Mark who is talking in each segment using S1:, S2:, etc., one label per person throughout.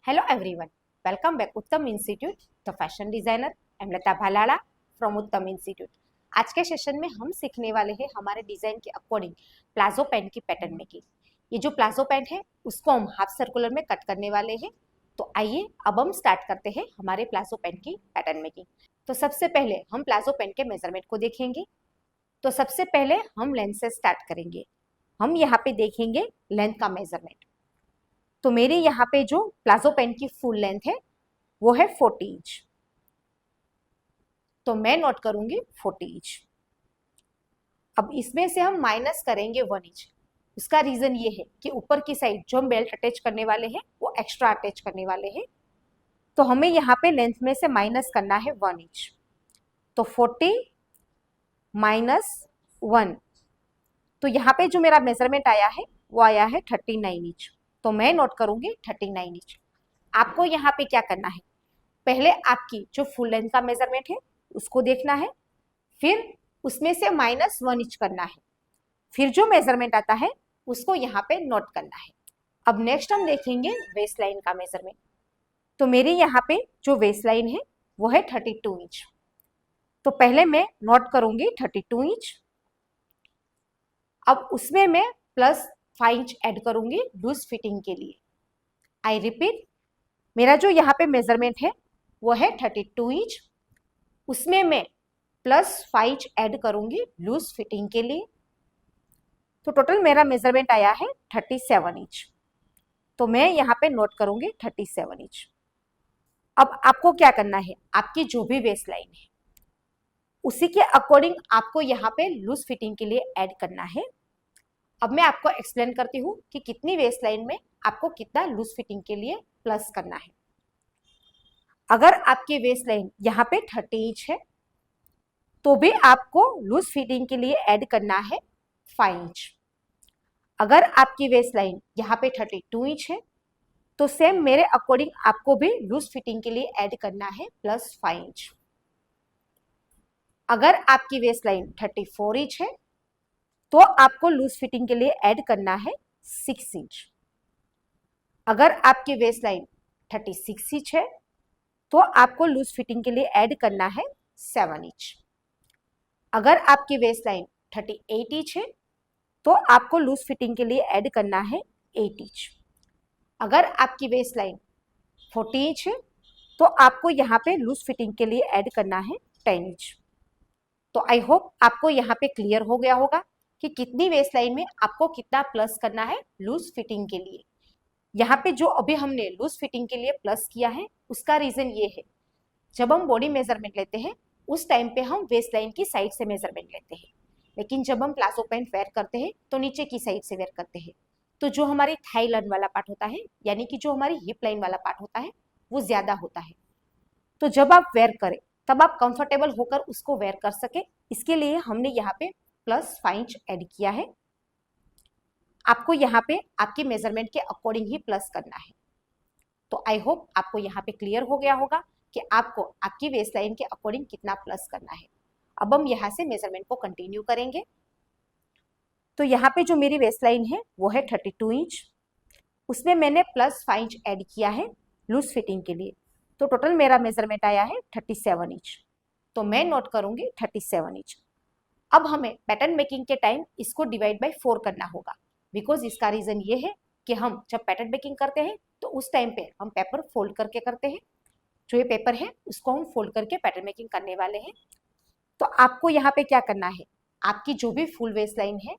S1: Hello everyone, welcome back Uttam institute the fashion designer. I am Lata Bhalada from Uttam institute. आज के session में हम सीखने वाले हैं हमारे डिजाइन के अकॉर्डिंग प्लाजो पैंट की पैटर्न मेकिंग। ये जो प्लाजो पैंट है उसको हम हाफ सर्कुलर में कट करने वाले हैं। तो आइए अब हम स्टार्ट करते हैं हमारे प्लाजो पैंट की पैटर्न मेकिंग। तो सबसे पहले हम प्लाजो पैंट के मेजरमेंट को देखेंगे। तो सबसे पहले हम लेंथ से स्टार्ट करेंगे। हम यहाँ पे देखेंगे लेंथ का मेजरमेंट। तो मेरी यहाँ पे जो प्लाजो पैंट की फुल लेंथ है वो है 40 इंच। तो मैं नोट करूंगी 40 इंच। अब इसमें से हम माइनस करेंगे 1 इंच। उसका रीजन ये है कि ऊपर की साइड जो हम बेल्ट अटैच करने वाले हैं वो एक्स्ट्रा अटैच करने वाले हैं। तो हमें यहाँ पे लेंथ में से माइनस करना है 1 इंच। तो 40 माइनस 1, तो यहाँ पे जो मेरा मेजरमेंट आया है वो आया है 39 इंच। तो मैं नोट करूंगी 39 इंच। आपको यहाँ पे क्या करना है, पहले आपकी जो फुल लेंथ का मेजरमेंट है उसको देखना है, फिर उसमें से माइनस 1 इंच करना है, फिर जो मेजरमेंट आता है उसको यहाँ पे नोट करना है। अब नेक्स्ट हम देखेंगे वेस्ट लाइन का मेजरमेंट। तो मेरी यहाँ पे जो वेस्ट लाइन है वो है 32 इंच। तो पहले मैं नोट करूंगी 32 इंच। अब उसमें मैं प्लस 5 इंच ऐड करूंगी लूज फिटिंग के लिए। आई रिपीट, मेरा जो यहाँ पे मेजरमेंट है वो है 32 इंच, उसमें मैं प्लस 5 इंच ऐड करूंगी लूज फिटिंग के लिए। तो टोटल मेरा मेजरमेंट आया है 37 इंच। तो मैं यहाँ पे नोट करूंगी 37 इंच। अब आपको क्या करना है, आपकी जो भी वेस्ट लाइन है उसी के अकॉर्डिंग आपको यहाँ पे लूज फिटिंग के लिए ऐड करना है। अब मैं आपको एक्सप्लेन करती हूँ कि कितनी वेस्ट लाइन में आपको कितना लूज फिटिंग के लिए प्लस करना है। अगर आपकी वेस्ट लाइन यहाँ पे 30 इंच है तो भी आपको लूज फिटिंग के लिए ऐड करना है 5 इंच। अगर आपकी वेस्ट लाइन यहाँ पे 32 इंच है तो सेम मेरे अकॉर्डिंग आपको भी लूज फिटिंग के लिए ऐड करना है प्लस 5 इंच। अगर आपकी वेस्ट लाइन 34 इंच है तो आपको लूज फिटिंग के लिए ऐड करना है 6 इंच। अगर आपकी वेस्ट लाइन 36 इंच है तो आपको लूज फिटिंग के लिए ऐड करना है 7 इंच। अगर आपकी वेस्ट लाइन 38 इंच है तो आपको लूज फिटिंग के लिए ऐड करना है 8 इंच। अगर आपकी वेस्ट लाइन 40 इंच है तो आपको यहाँ पे लूज फिटिंग के लिए ऐड करना है 10 इंच। तो आई होप आपको यहाँ पे क्लियर हो गया होगा कि कितनी वेस्ट लाइन में आपको कितना प्लस करना है लूज फिटिंग के लिए। यहाँ पे जो अभी हमने लूज फिटिंग के लिए प्लस किया है उसका रीजन ये है, जब हम बॉडी मेजरमेंट लेते हैं उस टाइम पे हम वेस्ट लाइन की साइड से मेजरमेंट लेते हैं, लेकिन जब हम प्लाजो पैंट वेयर करते हैं तो नीचे की साइड से वेयर करते हैं। तो जो हमारी थाई लाइन वाला पार्ट होता है यानी कि जो हमारी हिप लाइन वाला पार्ट होता है वो ज्यादा होता है। तो जब आप वेयर करें तब आप कंफर्टेबल होकर उसको वेयर कर सके, इसके लिए हमने यहाँ पे प्लस 5 इंच ऐड किया है। आपको यहाँ पे आपके मेजरमेंट के अकॉर्डिंग ही प्लस करना है। तो आई होप आपको यहाँ पे क्लियर हो गया होगा कि आपको आपकी वेस्ट लाइन के अकॉर्डिंग कितना प्लस करना है। अब हम यहाँ से मेजरमेंट को कंटिन्यू करेंगे। तो यहाँ पे जो मेरी वेस्ट लाइन है वो है 32 इंच, उसमें मैंने प्लस 5 इंच ऐड किया है लूज फिटिंग के लिए। तो टोटल मेरा मेजरमेंट आया है 37 इंच। तो मैं नोट करूंगी 37 इंच। अब हमें पैटर्न मेकिंग के टाइम इसको डिवाइड बाय 4 करना होगा, बिकॉज इसका रीजन ये है कि हम जब पैटर्न मेकिंग करते हैं तो उस टाइम पे हम पेपर फोल्ड करके करते हैं। जो ये पेपर है उसको हम फोल्ड करके पैटर्न मेकिंग करने वाले हैं। तो आपको यहाँ पे क्या करना है, आपकी जो भी फुल वेस्ट लाइन है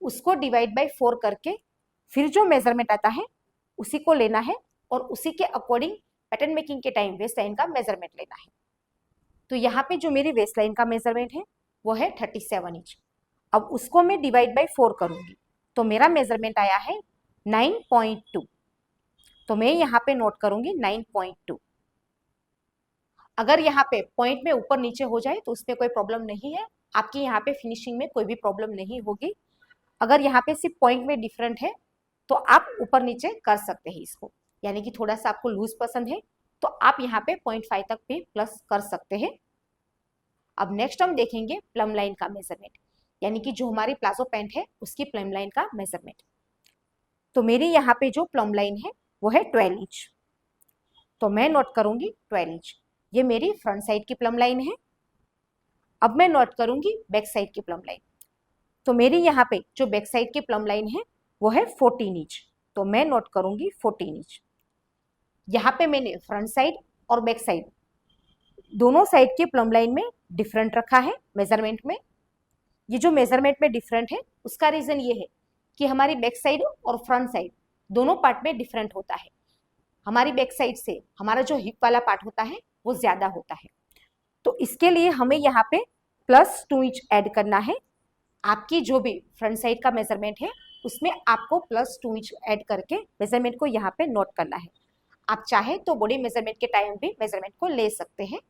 S1: उसको डिवाइड बाय 4 करके फिर जो मेजरमेंट आता है उसी को लेना है और उसी के अकॉर्डिंग पैटर्न मेकिंग के टाइम वेस्ट लाइन का मेजरमेंट लेना है। तो यहाँ पे जो मेरी वेस्ट लाइन का मेजरमेंट है वो है 37 इंच। अब उसको मैं डिवाइड बाय 4 करूंगी तो मेरा मेजरमेंट आया है 9.2। तो मैं यहाँ पे नोट करूंगी 9.2। अगर यहाँ पे पॉइंट में ऊपर नीचे हो जाए तो उसमें कोई प्रॉब्लम नहीं है, आपकी यहाँ पे फिनिशिंग में कोई भी प्रॉब्लम नहीं होगी। अगर यहाँ पे सिर्फ पॉइंट में डिफरेंट है तो आप ऊपर नीचे कर सकते हैं इसको, यानी कि थोड़ा सा आपको लूज पसंद है तो आप यहाँ पे 0.5 तक भी प्लस कर सकते हैं। अब नेक्स्ट हम देखेंगे प्लम लाइन का मेजरमेंट, यानी कि जो हमारी प्लाजो पैंट है उसकी प्लम लाइन का मेजरमेंट। तो मेरी यहाँ पे जो प्लम लाइन है वो है 12 इंच। तो मैं नोट करूंगी 12 इंच। ये मेरी फ्रंट साइड की प्लम लाइन है। अब मैं नोट करूंगी बैक साइड की प्लम लाइन। तो मेरी यहाँ पे जो बैक साइड की प्लम लाइन है वो है 14 इंच, तो मैं नोट करूंगी 14 इंच। यहाँ पे मैंने फ्रंट साइड और बैक साइड दोनों साइड की प्लम लाइन में डिफरेंट रखा है मेजरमेंट में। ये जो मेजरमेंट में डिफरेंट है उसका रीजन ये है कि हमारी बैक साइड और फ्रंट साइड दोनों पार्ट में डिफरेंट होता है। हमारी बैक साइड से हमारा जो हिप वाला पार्ट होता है वो ज्यादा होता है, तो इसके लिए हमें यहाँ पे +2 इंच ऐड करना है। आपकी जो भी फ्रंट साइड का मेजरमेंट है उसमें आपको +2 इंच ऐड करके मेजरमेंट को यहाँ पे नोट करना है। आप चाहे तो बॉडी मेजरमेंट के टाइम भी मेजरमेंट को ले सकते हैं,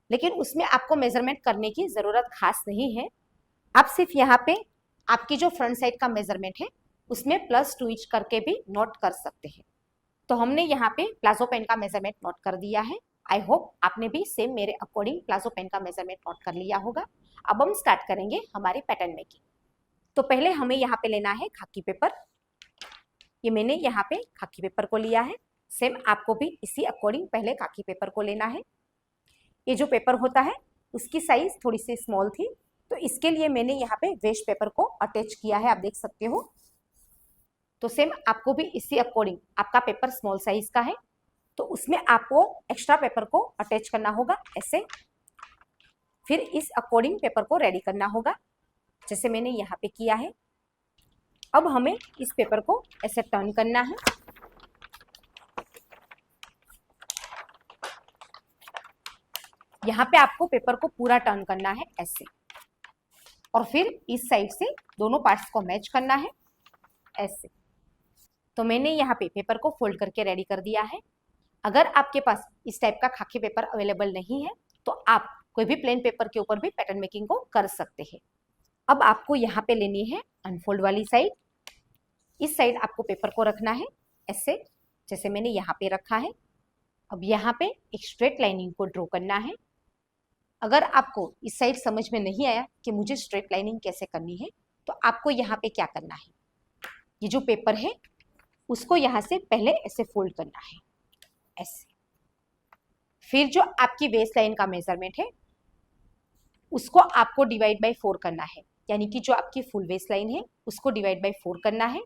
S1: लेकिन उसमें आपको मेजरमेंट करने की जरूरत खास नहीं है। आप सिर्फ यहाँ पे आपकी जो फ्रंट साइड का मेजरमेंट है उसमें +2 इंच करके भी नोट कर सकते हैं। तो हमने यहाँ पे प्लाजो पैंट का मेजरमेंट नोट कर दिया है। आई होप आपने भी सेम मेरे अकॉर्डिंग प्लाजो पैंट का मेजरमेंट नोट कर लिया होगा। अब हम स्टार्ट करेंगे हमारी पैटर्न मेकिंग। तो पहले हमें यहाँ पे लेना है खाकी पेपर। ये मैंने यहाँ पे खाकी पेपर को लिया है। सेम आपको भी इसी अकॉर्डिंग पहले खाकी पेपर को लेना है। ये जो पेपर होता है उसकी साइज थोड़ी सी स्मॉल थी, तो इसके लिए मैंने यहाँ पे वेस्ट पेपर को अटैच किया है, आप देख सकते हो। तो सेम आपको भी इसी अकॉर्डिंग, आपका पेपर स्मॉल साइज का है तो उसमें आपको एक्स्ट्रा पेपर को अटैच करना होगा ऐसे। फिर इस अकॉर्डिंग पेपर को रेडी करना होगा जैसे मैंने यहाँ पे किया है। अब हमें इस पेपर को ऐसे टर्न करना है। यहाँ पे आपको पेपर को पूरा टर्न करना है ऐसे, और फिर इस साइड से दोनों पार्ट्स को मैच करना है ऐसे। तो मैंने यहाँ पे पेपर को फोल्ड करके रेडी कर दिया है। अगर आपके पास इस टाइप का खाकी पेपर अवेलेबल नहीं है तो आप कोई भी प्लेन पेपर के ऊपर भी पैटर्न मेकिंग को कर सकते हैं। अब आपको यहाँ पे लेनी है अनफोल्ड वाली साइड। इस साइड आपको पेपर को रखना है ऐसे, जैसे मैंने यहाँ पे रखा है। अब यहाँ पे एक स्ट्रेट लाइनिंग को ड्रॉ करना है। अगर आपको इस साइड समझ में नहीं आया कि मुझे स्ट्रेट लाइनिंग कैसे करनी है तो आपको यहाँ पे क्या करना है, ये जो पेपर है उसको यहाँ से पहले ऐसे फोल्ड करना है ऐसे। फिर जो आपकी वेस्ट लाइन का मेजरमेंट है उसको आपको डिवाइड बाय 4 करना है, यानी कि जो आपकी फुल वेस्ट लाइन है उसको डिवाइड बाय 4 करना है।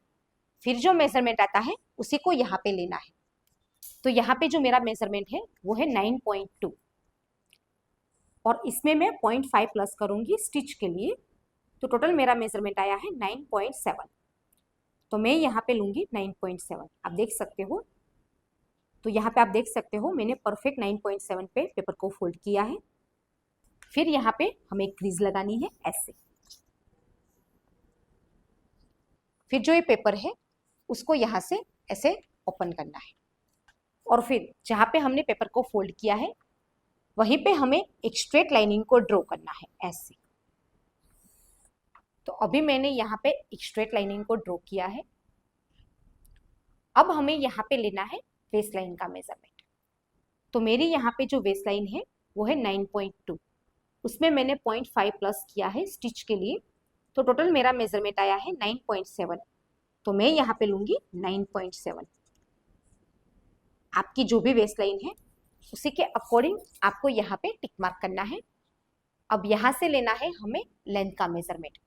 S1: फिर जो मेजरमेंट आता है उसी को यहाँ पे लेना है। तो यहाँ पे जो मेरा मेजरमेंट है वो है 9.2, और इसमें मैं 0.5 प्लस करूंगी स्टिच के लिए, तो टोटल मेरा मेजरमेंट आया है 9.7। तो मैं यहाँ पे लूंगी 9.7, आप देख सकते हो। तो यहाँ पे आप देख सकते हो मैंने परफेक्ट 9.7 पे पेपर को फोल्ड किया है। फिर यहाँ पे हमें क्रीज लगानी है ऐसे। फिर जो ये पेपर है उसको यहाँ से ऐसे ओपन करना है, और फिर जहाँ पे हमने पेपर को फोल्ड किया है वहीं पे हमें एक स्ट्रेट लाइनिंग को ड्रॉ करना है ऐसे। तो अभी मैंने यहाँ पे एक स्ट्रेट लाइनिंग को ड्रॉ किया है। अब हमें यहाँ पे लेना है वेस्ट लाइन का मेजरमेंट। तो मेरी यहाँ पे जो वेस्ट लाइन है वो है 9.2, उसमें मैंने 0.5 प्लस किया है स्टिच के लिए, तो टोटल मेरा मेजरमेंट आया है 9.7। तो मैं यहाँ पे लूंगी 9.7। आपकी जो भी वेस्ट लाइन है उसी के अकॉर्डिंग आपको यहाँ पे टिक मार्क करना है। अब यहाँ से लेना है हमें लेंथ का मेजरमेंट।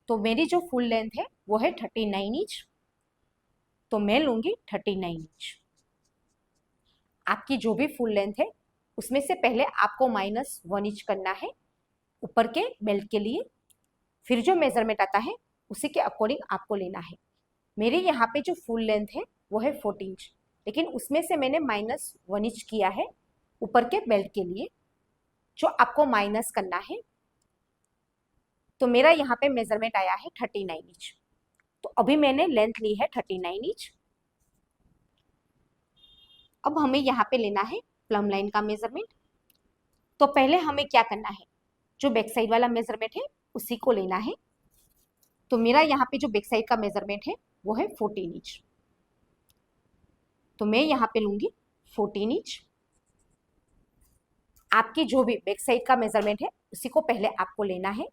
S1: तो मेरी जो फुल लेंथ है वो है 39 इंच, तो मैं लूंगी 39 इंच। आपकी जो भी फुल लेंथ है उसमें से पहले आपको -1 इंच करना है ऊपर के बेल्ट के लिए। फिर जो मेजरमेंट आता है उसी के अकॉर्डिंग आपको लेना है। मेरे यहाँ पे जो फुल लेंथ है वो है 40 इंच, लेकिन उसमें से मैंने -1 इंच किया है ऊपर के बेल्ट के लिए, जो आपको माइनस करना है। तो मेरा यहाँ पे मेजरमेंट आया है 39 इंच। तो अभी मैंने लेंथ ली है 39 इंच। अब हमें यहाँ पे लेना है प्लम लाइन का मेजरमेंट। तो पहले हमें क्या करना है, जो बैक साइड वाला मेजरमेंट है उसी को लेना है। तो मेरा यहाँ पे जो बैक साइड का मेजरमेंट है वो है 14 इंच, तो मैं यहाँ पे लूंगी 14 इंच। आपकी जो भी बैक साइड का मेजरमेंट है उसी को पहले आपको लेना है,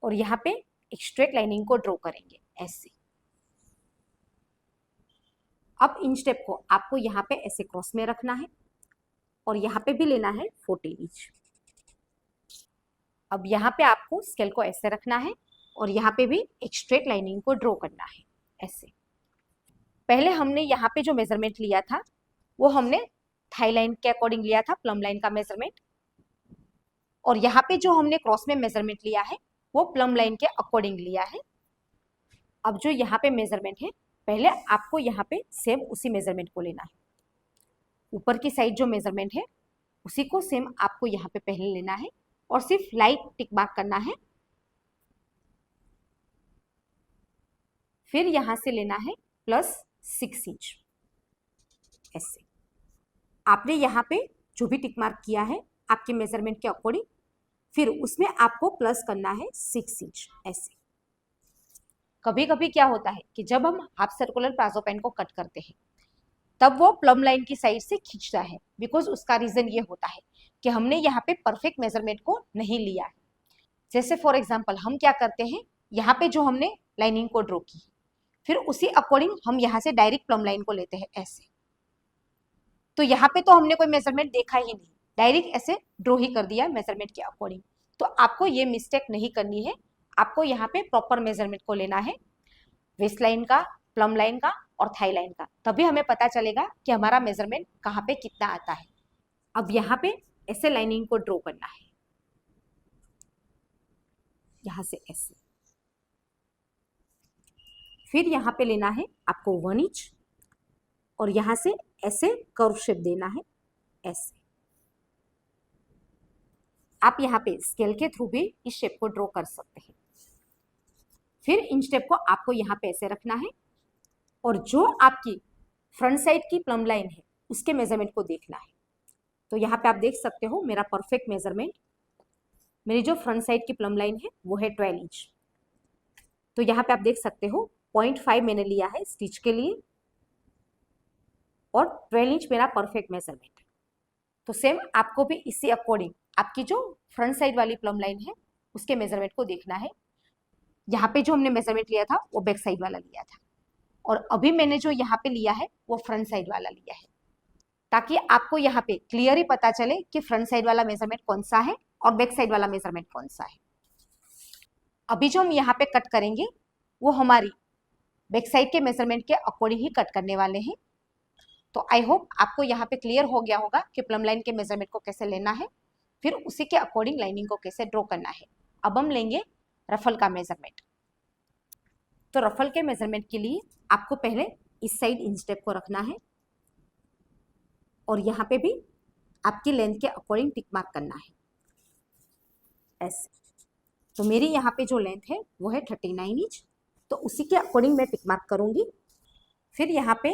S1: और यहाँ पे एक स्ट्रेट लाइनिंग को ड्रॉ करेंगे ऐसे। अब इन स्टेप को आपको यहाँ पे ऐसे क्रॉस में रखना है और यहाँ पे भी लेना है 14 इंच। अब यहाँ पे आपको स्केल को ऐसे रखना है और यहाँ पे भी एक स्ट्रेट लाइनिंग को ड्रॉ करना है ऐसे। पहले हमने यहाँ पे जो मेजरमेंट लिया था वो हमने थाई लाइन के अकॉर्डिंग लिया था, प्लम लाइन का मेजरमेंट, और यहाँ पे जो हमने क्रॉस में मेजरमेंट लिया है वो प्लम लाइन के अकॉर्डिंग लिया है। अब जो यहाँ पे मेजरमेंट है पहले आपको यहाँ पे सेम उसी मेजरमेंट को लेना है। ऊपर की साइड जो मेजरमेंट है उसी को सेम आपको यहाँ पे पहले लेना है और सिर्फ लाइट टिक मार्क करना है। फिर यहाँ से लेना है +6 इंच ऐसे। आपने यहाँ पे जो भी टिक मार्क किया है आपके मेजरमेंट के अकॉर्डिंग, फिर उसमें आपको प्लस करना है 6 इंच ऐसे। कभी कभी क्या होता है कि जब हम हाफ सर्कुलर प्लाजो पैंट को कट करते हैं तब वो प्लम लाइन की साइड से खींचता है, बिकॉज उसका रीजन ये होता है कि हमने यहाँ पे परफेक्ट मेजरमेंट को नहीं लिया है। जैसे फॉर एग्जांपल हम क्या करते हैं, यहाँ पे जो हमने लाइनिंग को ड्रॉ की फिर उसी अकॉर्डिंग हम यहाँ से डायरेक्ट प्लम लाइन को लेते हैं ऐसे। तो यहाँ पे तो हमने कोई मेजरमेंट देखा ही नहीं, डायरेक्ट ऐसे ड्रॉ ही कर दिया मेजरमेंट के अकॉर्डिंग। तो आपको ये मिस्टेक नहीं करनी है, आपको यहाँ पे प्रॉपर मेजरमेंट को लेना है, वेस्ट लाइन का, प्लम लाइन का और थाई लाइन का, तभी हमें पता चलेगा कि हमारा मेजरमेंट कहाँ पे कितना आता है। अब यहाँ पे ऐसे लाइनिंग को ड्रॉ करना है, यहाँ से ऐसे। फिर यहाँ पे लेना है आपको 1 इंच और यहाँ से ऐसे कर्व शेप देना है ऐसे। आप यहाँ पे स्केल के थ्रू भी इस शेप को ड्रॉ कर सकते हैं। फिर इन स्टेप को आपको यहाँ पे ऐसे रखना है और जो आपकी फ्रंट साइड की प्लम लाइन है उसके मेजरमेंट को देखना है। तो यहाँ पे आप देख सकते हो मेरा परफेक्ट मेजरमेंट, मेरी जो फ्रंट साइड की प्लम लाइन है वो है 12 इंच। तो यहाँ पे आप देख सकते हो 0.5 मैंने लिया है स्टिच के लिए और 12 इंच मेरा परफेक्ट मेजरमेंट है। तो सेम आपको भी इसी अकॉर्डिंग आपकी जो फ्रंट साइड वाली प्लम लाइन है उसके मेजरमेंट को देखना है। यहाँ पे जो हमने मेजरमेंट लिया था वो बैक साइड वाला लिया था और अभी मैंने जो यहाँ पे लिया है वो फ्रंट साइड वाला लिया है, ताकि आपको यहाँ पे क्लियर ही पता चले कि फ्रंट साइड वाला मेजरमेंट कौन सा है और बैक साइड वाला मेजरमेंट कौन सा है। अभी जो हम यहाँ पे कट करेंगे वो हमारी बैक साइड के मेजरमेंट के अकॉर्डिंग ही कट करने वाले हैं। तो आई होप आपको यहाँ पे क्लियर हो गया होगा कि प्लम लाइन के मेजरमेंट को कैसे लेना है, फिर उसी के अकॉर्डिंग लाइनिंग को कैसे ड्रॉ करना है। अब हम लेंगे रफल का मेजरमेंट। तो रफल के मेजरमेंट के लिए आपको पहले इस साइड इन स्टेप को रखना है और यहाँ पे भी आपकी लेंथ के अकॉर्डिंग टिक मार्क करना है ऐसे। तो मेरी यहाँ पे जो लेंथ है वो है 39 इंच, तो उसी के अकॉर्डिंग मैं टिक मार्क करूंगी। फिर यहाँ पे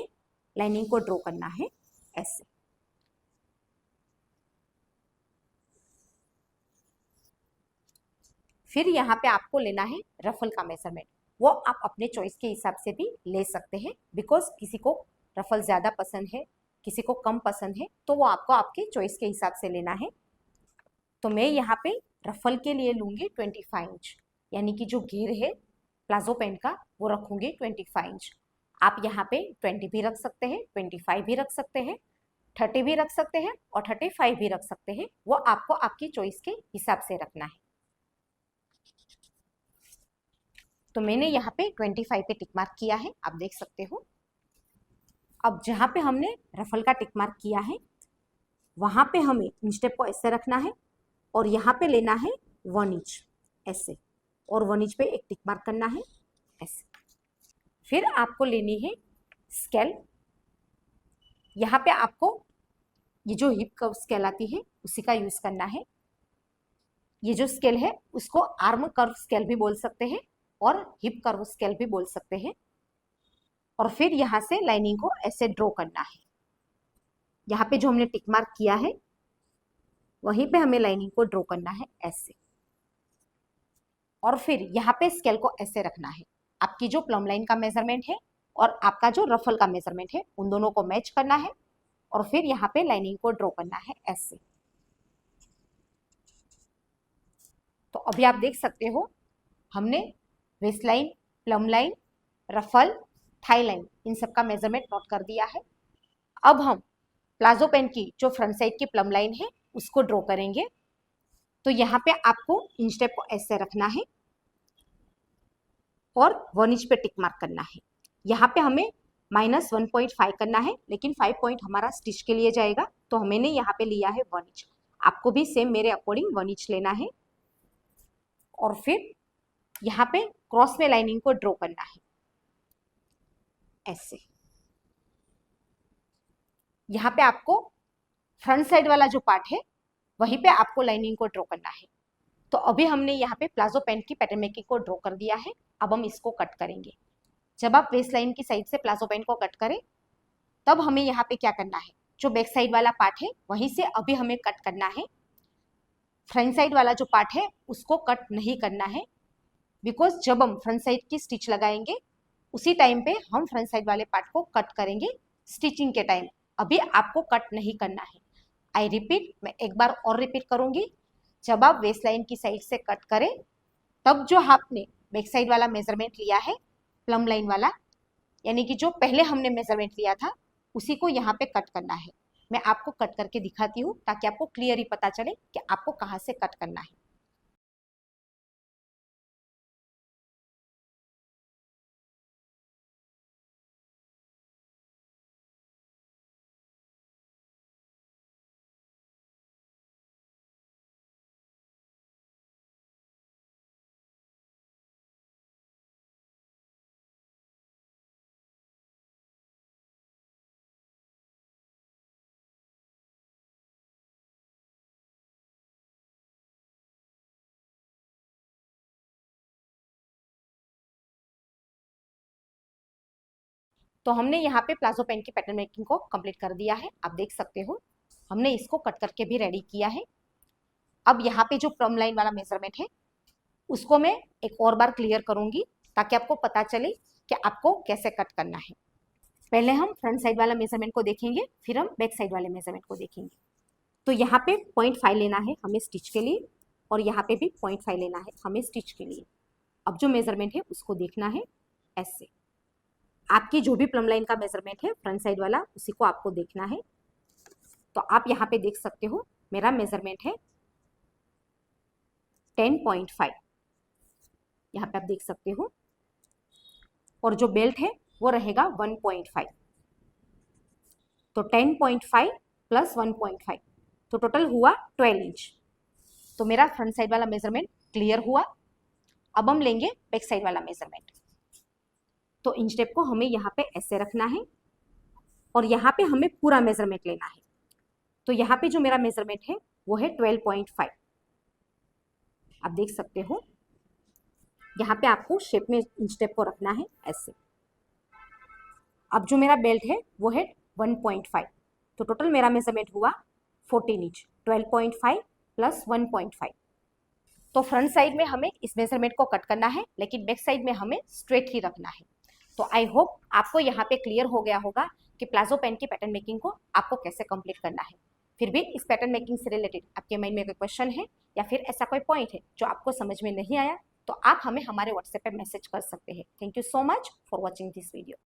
S1: लाइनिंग को ड्रॉ करना है ऐसे। फिर यहाँ पे आपको लेना है रफल का मेजरमेंट, वो आप अपने चॉइस के हिसाब से भी ले सकते हैं, बिकॉज किसी को रफल ज़्यादा पसंद है, किसी को कम पसंद है, तो वो आपको आपके चॉइस के हिसाब से लेना है। तो मैं यहाँ पे रफल के लिए लूँगी 25 इंच, यानी कि जो घेर है प्लाजो पैंट का वो रखूँगी 25 इंच। आप यहाँ पे 20 भी रख सकते हैं, 25 भी रख सकते हैं, 30 भी रख सकते हैं और 35 भी रख सकते हैं, वो आपको आपकी चॉइस के हिसाब से रखना है। तो मैंने यहाँ पे 25 पे टिक मार्क किया है, आप देख सकते हो। अब जहाँ पे हमने रफल का टिक मार्क किया है वहाँ पे हमें इन स्टेप को ऐसे रखना है और यहाँ पे लेना है 1 इंच ऐसे, और 1 इंच पे एक टिक मार्क करना है ऐसे। फिर आपको लेनी है स्केल। यहाँ पे आपको ये जो हिप कर्व स्केल आती है उसी का यूज करना है। ये जो स्केल है उसको आर्म कर्व स्केल भी बोल सकते हैं और हिप कर्व स्केल भी बोल सकते हैं। और फिर यहाँ से लाइनिंग को ऐसे ड्रॉ करना है। यहाँ पे जो हमने टिक मार्क किया है वहीं पे हमें लाइनिंग को ड्रॉ करना है ऐसे। और फिर यहाँ पे स्केल को ऐसे रखना है। आपकी जो प्लम लाइन का मेजरमेंट है और आपका जो रफल का मेजरमेंट है उन दोनों को मैच करना है और फिर यहाँ पे लाइनिंग को ड्रॉ करना है ऐसे। तो अभी आप देख सकते हो हमने waist line, plumb line, ruffle, thigh line, इन सब का मेजरमेंट नोट कर दिया है। अब हम प्लाजो पैंट की जो फ्रंट साइड की प्लम लाइन है उसको ड्रॉ करेंगे। तो यहाँ पे आपको इंच टेप को ऐसे रखना है और 1 इंच पे टिक मार्क करना है। यहाँ पे हमें -1.5 करना है, लेकिन 5 पॉइंट हमारा स्टिच के लिए जाएगा, तो मैंने यहाँ पे लिया है 1 इंच। आपको भी सेम मेरे अकॉर्डिंग 1 इंच लेना है और फिर यहाँ पे क्रॉस में लाइनिंग को ड्रॉ करना है ऐसे। यहाँ पे आपको फ्रंट साइड वाला जो पार्ट है वहीं पे आपको लाइनिंग को ड्रॉ करना है। तो अभी हमने यहाँ पे प्लाजो पैंट की पैटर्न मेकिंग को ड्रॉ कर दिया है। अब हम इसको कट करेंगे। जब आप वेस्ट लाइन की साइड से प्लाजो पैंट को कट करें तब हमें यहाँ पे क्या करना है, जो बैक साइड वाला पार्ट है वहीं से अभी हमें कट करना है। फ्रंट साइड वाला जो पार्ट है उसको कट नहीं करना है, बिकॉज जब हम फ्रंट साइड की स्टिच लगाएंगे उसी टाइम पे हम फ्रंट साइड वाले पार्ट को कट करेंगे स्टिचिंग के टाइम। अभी आपको कट नहीं करना है। आई रिपीट, मैं एक बार और रिपीट करूंगी। जब आप वेस्ट लाइन की साइड से कट करें तब जो आपने बैक साइड वाला मेजरमेंट लिया है प्लम लाइन वाला, यानी कि जो पहले हमने मेजरमेंट लिया था उसी को यहाँ पे कट करना है। मैं आपको कट करके दिखाती हूँ ताकि आपको क्लियरली पता चले कि आपको कहाँ से कट करना है। तो हमने यहाँ पे प्लाजो पैंट की पैटर्न मेकिंग को कंप्लीट कर दिया है। आप देख सकते हो हमने इसको कट करके भी रेडी किया है। अब यहाँ पे जो प्लम लाइन वाला मेजरमेंट है उसको मैं एक और बार क्लियर करूंगी ताकि आपको पता चले कि आपको कैसे कट करना है। पहले हम फ्रंट साइड वाला मेजरमेंट को देखेंगे, फिर हम बैक साइड वाले मेजरमेंट को देखेंगे। तो यहाँ पे 0.5 लेना है हमें स्टिच के लिए और यहाँ पे भी 0.5 लेना है हमें स्टिच के लिए। अब जो मेजरमेंट है उसको देखना है ऐसे। आपकी जो भी प्लम लाइन का मेजरमेंट है फ्रंट साइड वाला उसी को आपको देखना है। तो आप यहाँ पे देख सकते हो मेरा मेजरमेंट है 10.5, यहाँ पे आप देख सकते हो, और जो बेल्ट है वो रहेगा 1.5। तो 10.5 प्लस 1.5 तो टोटल हुआ 12 इंच। तो मेरा फ्रंट साइड वाला मेजरमेंट क्लियर हुआ। अब हम लेंगे बैक साइड वाला मेजरमेंट। तो इंच टेप को हमें यहाँ पे ऐसे रखना है और यहाँ पे हमें पूरा मेजरमेंट लेना है। तो यहाँ पे जो मेरा मेजरमेंट है वो है 12.5। आप देख सकते हो यहाँ पे आपको शेप में इंच टेप को रखना है ऐसे। अब जो मेरा बेल्ट है वो है 1.5। तो टोटल मेरा मेजरमेंट हुआ 14 इंच। 12.5 प्लस 1.5। तो फ्रंट साइड में हमें इस मेजरमेंट को कट करना है, लेकिन बैक साइड में हमें स्ट्रेट ही रखना है। तो आई होप आपको यहाँ पे क्लियर हो गया होगा कि प्लाजो पैंट की पैटर्न मेकिंग को आपको कैसे कंप्लीट करना है। फिर भी इस पैटर्न मेकिंग से रिलेटेड आपके माइंड में कोई क्वेश्चन है या फिर ऐसा कोई पॉइंट है जो आपको समझ में नहीं आया, तो आप हमें हमारे व्हाट्सएप पे मैसेज कर सकते हैं। Thank you so much for watching this video.